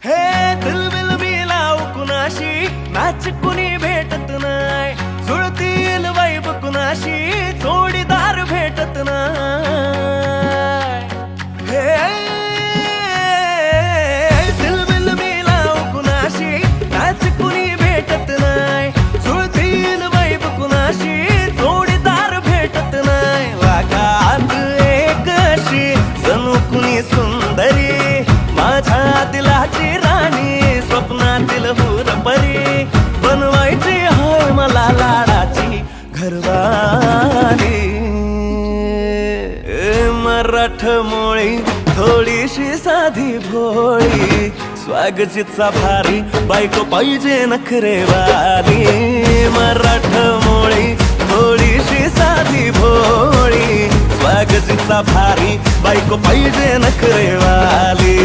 हे दिलबिल लाव कुणाशी मॅच कुणी भेटत नाय, जुळतील वाईब कुणाशी जोडीदार भेटत नाय. हे दिलबिल लाव कुणाशी मॅच कुणी भेटत नाय, जुळतील वाईब कुणाशी जोडीदार भेटत नाय. लागात एक अशी जणू कुणी सुंदरी, माझ्या दिलाची राणी, स्वप्नातील हुरपरी, बनवायची हाय मला लाडाची घरवाली. मराठमोळी थोडीशी साधी भोळी, स्वागतीचा भारी बायको पाहिजे नखरेवाली. मराठमोळी थोडीशी साधी भोळी, स्वागतीचा भारी बायको पाहिजे नखरेवाली.